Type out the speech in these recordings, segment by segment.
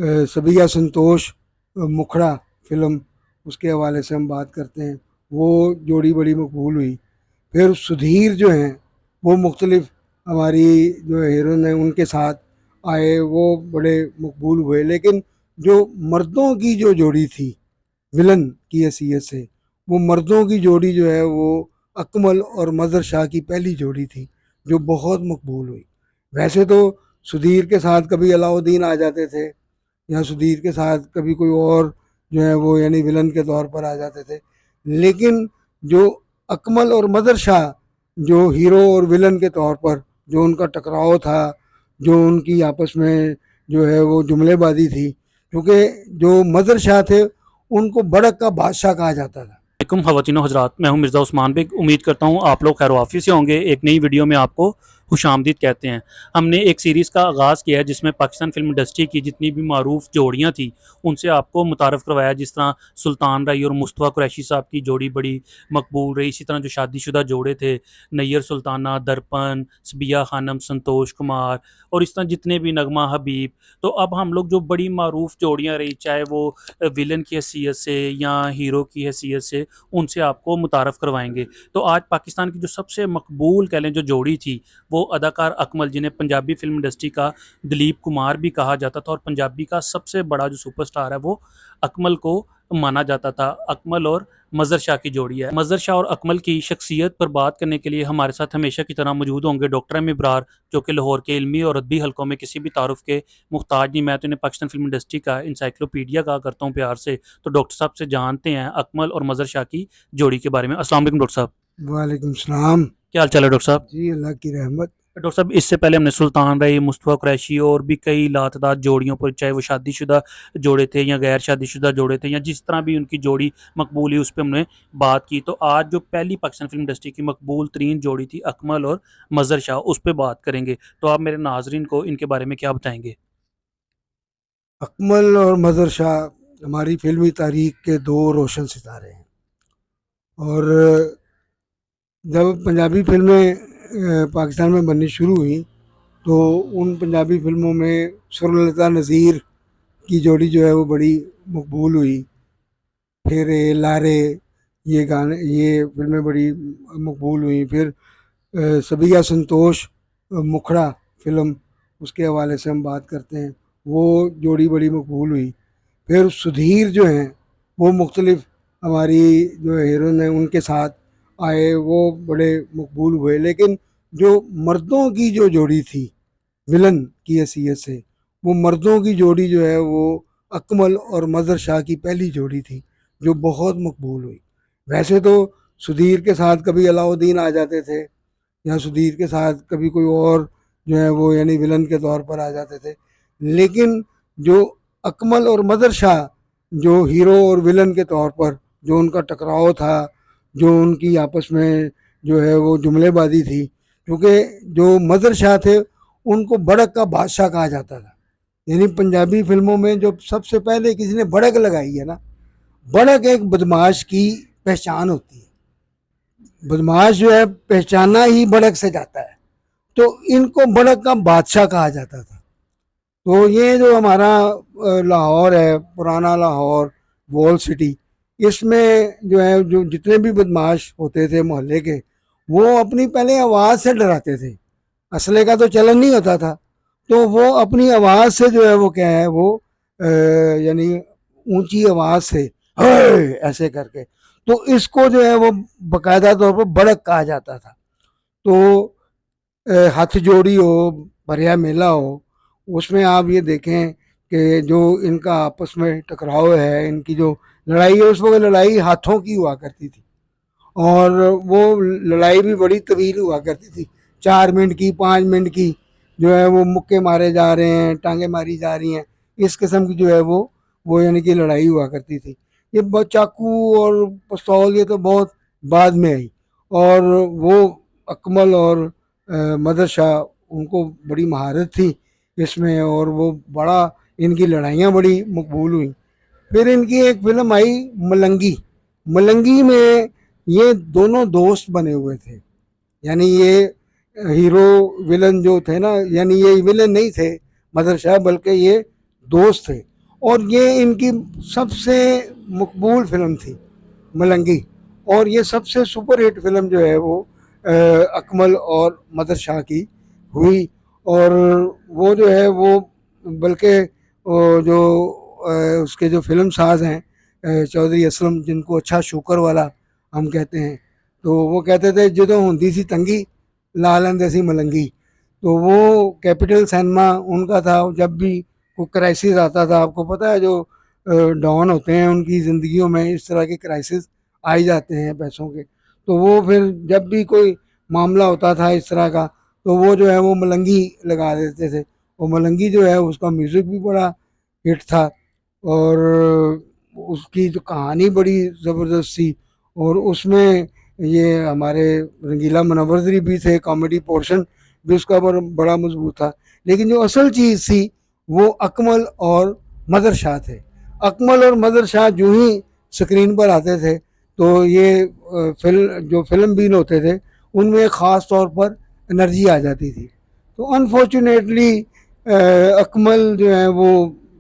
सबिया संतोष मुखड़ा फिल्म, उसके हवाले से हम बात करते हैं, वो जोड़ी बड़ी मकबूल हुई। फिर सुधीर जो हैं वो मुख्तलिफ हमारी जो हीरोइन है उनके साथ आए, वो बड़े मकबूल हुए। लेकिन जो मर्दों की जो जोड़ी थी विलन की हैसियत से, वो मर्दों की जोड़ी जो है वो अकमल और मज़हर शाह की पहली जोड़ी थी जो बहुत मकबूल हुई। वैसे तो सुधीर के साथ कभी अलाउद्दीन आ जाते थे, या सुधीर के साथ कभी कोई और जो है वो यानी विलन के तौर पर आ जाते थे, लेकिन जो अकमल और मदर शाह जो हीरो और विलन के तौर पर जो उनका टकराव था, जो उनकी आपस में जो है वो जुमलेबाजी थी, क्योंकि जो मदर शाह थे उनको बड़क का बादशाह कहा जाता था। वालेकुम ख़वातीनो हज़रात, मैं हूं मिर्ज़ा उस्मान बेग। उम्मीद करता हूं आप लोग खैर वाफ़ी से होंगे। एक नई वीडियो में आपको खुशामदीद कहते हैं। हमने एक सीरीज़ का आगाज़ किया है जिसमें पाकिस्तान फ़िल्म इंडस्ट्री की जितनी भी मारूफ जोड़ियां थी उनसे आपको मुतारफ़ करवाया। जिस तरह सुल्तान रई और मुस्तफ़ा कुरैशी साहब की जोड़ी बड़ी मकबूल रही, इसी तरह जो शादीशुदा जोड़े थे नैयर सुल्ताना, दर्पण, सबिया खानम, संतोष कुमार और इस तरह जितने भी नगमा हबीब। तो अब हम लोग जो बड़ी मारूफ जोड़ियाँ रही, चाहे वो विलन की हैसियत से या हीरो की हैसियत से, उनसे आपको मुतारफ़ करवाएंगे। तो आज पाकिस्तान की जो सबसे मकबूल कह लें जो जोड़ी थी वो अदाकार अकमल, जिन्हें पंजाबी फिल्म इंडस्ट्री का दिलीप कुमार भी कहा जाता था, और पंजाबी का सबसे बड़ा जो सुपरस्टार है वो अकमल को माना जाता था। अकमल और मज़हर शाह की जोड़ी है। मज़हर शाह और अकमल की शख्सियत पर बात करने के लिए हमारे साथ हमेशा की तरह मौजूद होंगे डॉक्टर एम इब्रार, जो कि लाहौर के इल्मी और अदबी हलकों में किसी भी तारुफ के मुहताज नहीं। मैं तो इन्हें पाकिस्तान फिल्म इंडस्ट्री का इंसाइक्लोपीडिया कहा करता हूँ प्यार से। तो डॉक्टर साहब से जानते हैं अकमल और मज़हर शाह की जोड़ी के बारे में। अस्सलाम वालेकुम डॉक्टर साहब। वालेकुम सलाम। क्या हाल चाल है डॉक्टर साहब? जी अल्लाह की रहमत। डॉक्टर साहब, इससे पहले हमने सुल्तान रही, मुस्तफ़ा कुरैशी और भी कई लातदार जोड़ियों पर, चाहे वो शादीशुदा जोड़े थे या गैर शादीशुदा जोड़े थे या जिस तरह भी उनकी जोड़ी मकबूल हुई, उस पर हमने बात की। तो आज जो पहली पाकिस्तान फिल्म इंडस्ट्री की मकबूल तरीन जोड़ी थी अकमल और मज़हर शाह, उस पर बात करेंगे। तो आप मेरे नाजरीन को इनके बारे में क्या बताएंगे? अकमल और मज़हर शाह हमारी फिल्मी तारीख के दो रोशन सितारे हैं। और जब पंजाबी फिल्में पाकिस्तान में बननी शुरू हुई तो उन पंजाबी फिल्मों में स्वर्णलता नज़ीर की जोड़ी जो है वो बड़ी मकबूल हुई। फेरे लारे, ये गाने, ये फिल्में बड़ी मकबूल हुई। फिर सबिया संतोष मुखड़ा फिल्म, उसके हवाले से हम बात करते हैं, वो जोड़ी बड़ी मकबूल हुई। फिर सुधीर जो हैं वो मुख्तलिफ हमारी जो हीरोइन है उनके साथ आए, वो बड़े मकबूल हुए। लेकिन जो मर्दों की जो जोड़ी थी विलन की हैसियत से, वो मर्दों की जोड़ी जो है वो अकमल और मज़हर शाह की पहली जोड़ी थी जो बहुत मकबूल हुई। वैसे तो सुधीर के साथ कभी अलाउद्दीन आ जाते थे, या सुधीर के साथ कभी कोई और जो है वो यानी विलन के तौर पर आ जाते थे, लेकिन जो अकमल और मदर शाह जो हीरो और विलन के तौर पर जो उनका टकराव था, जो उनकी आपस में जो है वो जुमलेबाजी थी, क्योंकि जो मदर शाह थे उनको बड़क का बादशाह कहा जाता था। यानी पंजाबी फिल्मों में जो सबसे पहले किसी ने बड़क लगाई है ना, बड़क एक बदमाश की पहचान होती है। बदमाश जो है पहचाना ही बड़क से जाता है, तो इनको बड़क का बादशाह कहा जाता था। तो ये जो हमारा लाहौर है, पुराना लाहौर, वॉल सिटी, इसमें जो है जो जितने भी बदमाश होते थे मोहल्ले के, वो अपनी पहले आवाज़ से डराते थे। असले का तो चलन नहीं होता था, तो वो अपनी आवाज़ से जो है वो क्या है वो यानी ऊंची आवाज़ से ऐसे करके, तो इसको जो है वो बाकायदा तौर पर बड़क कहा जाता था। तो हाथ जोड़ी हो, भरिया मेला हो, उसमें आप ये देखें कि जो इनका आपस में टकराव है, इनकी जो लड़ाई है, उस वक्त लड़ाई हाथों की हुआ करती थी, और वो लड़ाई भी बड़ी तवील हुआ करती थी, 4 मिनट की, 5 मिनट की, जो है वो मुक्के मारे जा रहे हैं, टांगे मारी जा रही हैं, इस किस्म की जो है वो यानी कि लड़ाई हुआ करती थी। ये चाकू और पिस्तौल ये तो बहुत बाद में आई, और वो अकमल और मदर शाह, उनको बड़ी महारत थी इसमें, और वो बड़ा इनकी लड़ाइयाँ बड़ी मकबूल हुई। फिर इनकी एक फिल्म आई मलंगी। मलंगी में ये दोनों दोस्त बने हुए थे, यानी ये हीरो विलन जो थे ना, यानी ये विलन नहीं थे मदर शाह, बल्कि ये दोस्त थे। और ये इनकी सबसे मकबूल फिल्म थी मलंगी। और ये सबसे सुपर हिट फिल्म जो है वो अकमल और मदर शाह की हुई। और वो जो है वो बल्कि जो उसके जो फिल्म साज हैं चौधरी असलम, जिनको अच्छा शुक्र वाला हम कहते हैं, तो वो कहते थे जो होंदी सी तंगी ला लेंदे सी मलंगी। तो वो कैपिटल सिनेमा उनका था। जब भी कोई क्राइसिस आता था, आपको पता है जो डॉन होते हैं उनकी ज़िंदगियों में इस तरह के क्राइसिस आ ही जाते हैं पैसों के। तो वो फिर जब भी कोई मामला होता था इस तरह का, तो वो जो है वो मलंगी लगा देते थे। और मलंगी जो है उसका म्यूज़िक भी बड़ा हिट था। और उसकी जो कहानी बड़ी ज़बरदस्त थी। और उसमें ये हमारे रंगीला मनोवरदरी भी थे, कॉमेडी पोर्शन भी उसका बड़ा मजबूत था। लेकिन जो असल चीज़ थी वो अकमल और मदर शाह थे। अकमल और मदर शाह जो ही स्क्रीन पर आते थे तो ये फिल्म जो फिल्म बीन होते थे उनमें ख़ास तौर पर एनर्जी आ जाती थी। तो अनफॉर्चुनेटली अकमल जो है वो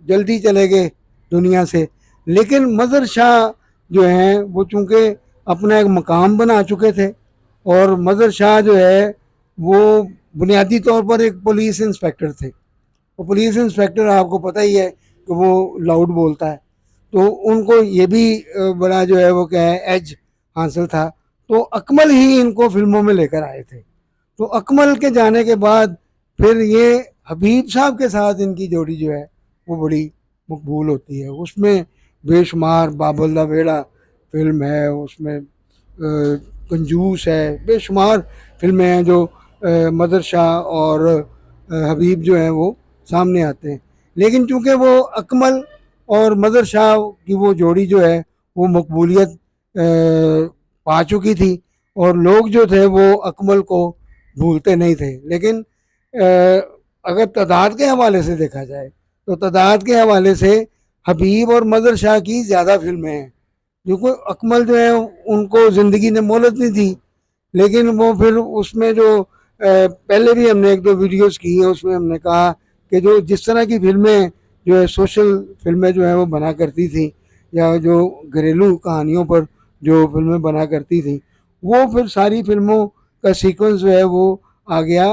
जल्दी चले गए दुनिया से। लेकिन मदर शाह जो हैं वो चूँकि अपना एक मकाम बना चुके थे। और मदर शाह जो है वो बुनियादी तौर पर एक पुलिस इंस्पेक्टर थे। और पुलिस इंस्पेक्टर आपको पता ही है कि वो लाउड बोलता है। तो उनको ये भी बड़ा जो है वो क्या है एज हासिल था। तो अकमल ही इनको फिल्मों में लेकर आए थे। तो अकमल के जाने के बाद फिर ये हबीब साहब के साथ इनकी जोड़ी जो है वो बड़ी मकबूल होती है। उसमें बेशुमार बाबुल दा वेड़ा फिल्म है, उसमें कंजूस है, बेशुमार फिल्में हैं जो मदर शाह और हबीब जो हैं वो सामने आते हैं। लेकिन चूंकि वो अकमल और मदर शाह की वो जोड़ी जो है वो मकबूलियत पा चुकी थी। और लोग जो थे वो अकमल को भूलते नहीं थे। लेकिन अगर तादाद के हवाले से देखा जाए तो तादाद के हवाले से हबीब और मदर शाह की ज़्यादा फिल्में हैं। क्योंकि अकमल जो है उनको ज़िंदगी ने मोहलत नहीं दी। लेकिन वो फिर उसमें जो पहले भी हमने एक दो वीडियोस की हैं उसमें हमने कहा कि जो जिस तरह की फिल्में जो है सोशल फिल्में जो है वो बना करती थी, या जो घरेलू कहानियों पर जो फिल्में बना करती थी, वो फिर सारी फिल्मों का सीक्वेंस जो है वो आ गया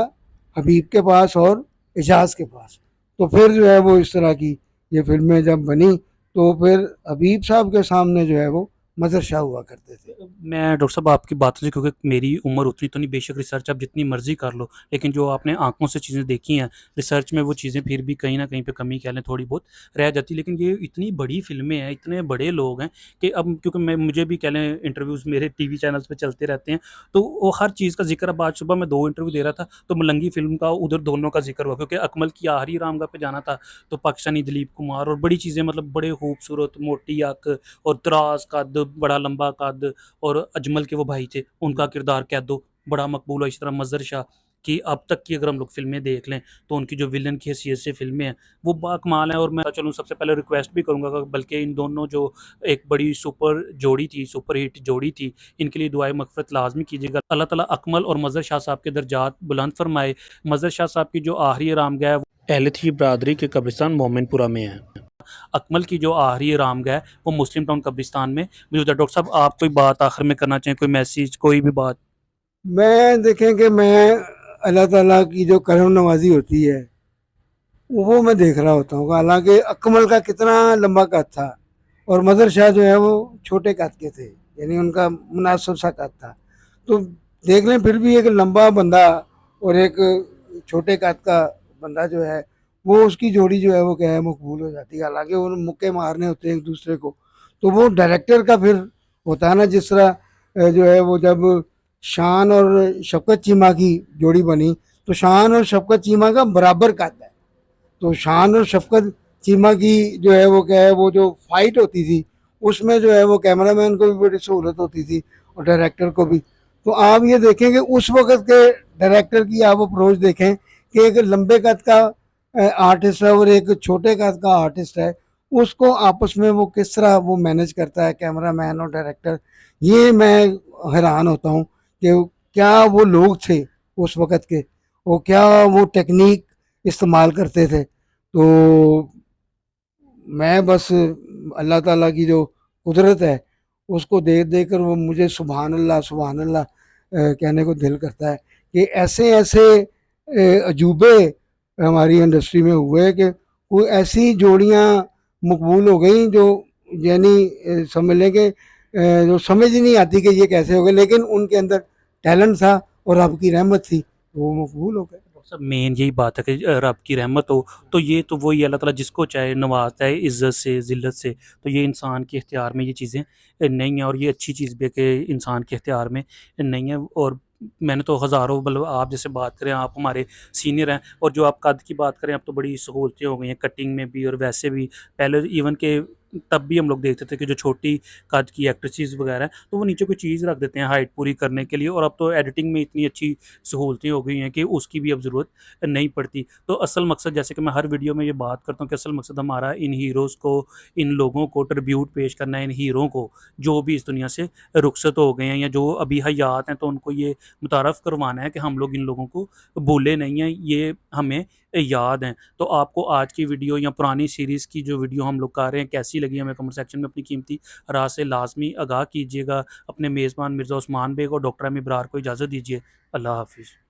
हबीब के पास और एजाज के पास। तो फिर जो है वो इस तरह की ये फिल्में जब बनी तो फिर हबीब साहब के सामने जो है वो मदर शाह हुआ करते थे। मैं डॉक्टर साहब आपकी बातों से, क्योंकि मेरी उम्र उतनी तो नहीं, बेशक रिसर्च आप जितनी मर्जी कर लो, लेकिन जो आपने आंखों से चीज़ें देखी हैं रिसर्च में, वो चीज़ें फिर भी कहीं ना कहीं पे कमी कह लें थोड़ी बहुत रह जाती। लेकिन ये इतनी बड़ी फिल्में हैं, इतने बड़े लोग हैं कि अब क्योंकि मैं मुझे भी कह लें इंटरव्यूज़ मेरे टीवी चैनल्स पे चलते रहते हैं, तो वो हर चीज़ का जिक्र, अब आज सुबह मैं 2 इंटरव्यू दे रहा था तो मलंगी फ़िल्म का उधर दोनों का ज़िक्र हुआ, क्योंकि अकमल की आखिरी रामगा पे जाना था तो पाकिस्तानी दिलीप कुमार और बड़ी चीज़ें, मतलब बड़े खूबसूरत मोटी आँख और दराज़ कद, बड़ा लंबा कद, और अजमल के वो भाई थे, उनका किरदार कैदो बड़ा मकबूल है। इसी तरह मज़र शाह की अब तक की अगर हम लोग फ़िल्में देख लें तो उनकी जो विलन की हैसियत से फ़िल्में हैं वो बाकमाल हैं। और मैं चलूँ सबसे पहले रिक्वेस्ट भी करूँगा, बल्कि इन दोनों जो एक बड़ी सुपर जोड़ी थी, सुपर हिट जोड़ी थी, इनके लिए दुआए मगफ़िरत लाज़मी कीजिएगा। अल्लाह ताला अकमल और मज़र शाह साहब के दर्जात बुलंद फरमाए। मज़र शाह साहब की जो आखिरी आरामगाह है अहले थी बरादरी के कब्रिस्तान मोमिनपुरा में है। अकमल की जो आखिरी आरामगाह है वो मुस्लिम टाउन कब्रिस्तान में मौजूद है। डॉक्टर साहब आप कोई बात आखिर में करना चाहें, कोई मैसेज, कोई भी बात? मैं देखें कि मैं अल्लाह ताला की जो करम नवाजी होती है वो मैं देख रहा होता हूँ। हालांकि अकमल का कितना लंबा कद था और मदर शाह जो है वो छोटे कद के थे, यानी उनका मुनासिब सा कद था। तो देख लें फिर भी एक लंबा बंदा और एक छोटे कद का बंदा जो है वो उसकी जोड़ी जो है वो क्या है मकबूल हो जाती है। हालांकि वो मुक्के मारने होते हैं एक दूसरे को। तो वो डायरेक्टर का फिर होता है ना, जिस तरह जो है वो जब शान और शफकत चीमा की जोड़ी बनी तो शान और शफकत चीमा का बराबर कद है। तो शान और शफकत चीमा की जो है वो क्या है वो जो फाइट होती थी उसमें जो है वो कैमरामैन को भी बड़ी सहूलत होती थी और डायरेक्टर को भी। तो आप ये देखें कि उस वक्त के डायरेक्टर की आप अप्रोच देखें कि एक लंबे कद का आर्टिस्ट है और एक छोटे कद का आर्टिस्ट है, उसको आपस में वो किस तरह वो मैनेज करता है कैमरामैन और डायरेक्टर। ये मैं हैरान होता हूँ कि क्या वो लोग थे उस वक्त के, वो क्या वो टेक्निक इस्तेमाल करते थे। तो मैं बस अल्लाह ताला की जो कुदरत है उसको देख देख कर वो मुझे सुबहान अल्लाह कहने को दिल करता है कि ऐसे ऐसे अजूबे हमारी इंडस्ट्री में हुए कि कोई ऐसी जोड़ियां मकबूल हो गई जो यानी समझ लें कि जो समझ ही नहीं आती कि ये कैसे हो गए, लेकिन उनके अंदर टैलेंट था और रब की रहमत थी, वो मकबूल हो गए। सब मेन यही बात है कि रब की रहमत हो तो ये तो वही अल्लाह ताला जिसको चाहे नवाजता है इज़्ज़त से ज़िल्लत से। तो ये इंसान के इख्तियार में ये चीज़ें नहीं हैं और ये अच्छी चीज़ भी है कि इंसान के इख्तियार में नहीं है। और मैंने तो हज़ारों मतलब आप जैसे बात करें आप हमारे सीनियर हैं और जो आप कद की बात करें अब तो बड़ी सहूलतें हो गई हैं कटिंग में भी और वैसे भी। पहले इवन के तब भी हम लोग देखते थे कि जो छोटी कद की एक्ट्रेसेस वगैरह हैं तो वो नीचे कोई चीज़ रख देते हैं हाइट पूरी करने के लिए और अब तो एडिटिंग में इतनी अच्छी सहूलतें हो गई हैं कि उसकी भी अब ज़रूरत नहीं पड़ती। तो असल मकसद जैसे कि मैं हर वीडियो में ये बात करता हूँ कि असल मकसद हमारा इन हीरोज़ को, इन लोगों को ट्रिब्यूट पेश करना है, इन हीरों को जो भी इस दुनिया से रुखसत हो गए हैं या जो अभी हयात हैं तो उनको ये मुतारफ़ करवाना है कि हम लोग इन लोगों को भूले नहीं हैं, ये हमें याद हैं। तो आपको आज की वीडियो या पुरानी सीरीज़ की जो वीडियो हम लोग कर रहे हैं कैसी लगी हमें कमेंट सेक्शन में अपनी कीमती राय से लाज़मी आगाह कीजिएगा। अपने मेज़बान मिर्ज़ा उस्मान बेग और डॉक्टर अमी इब्रार को इजाज़त दीजिए। अल्लाह हाफ़िज़।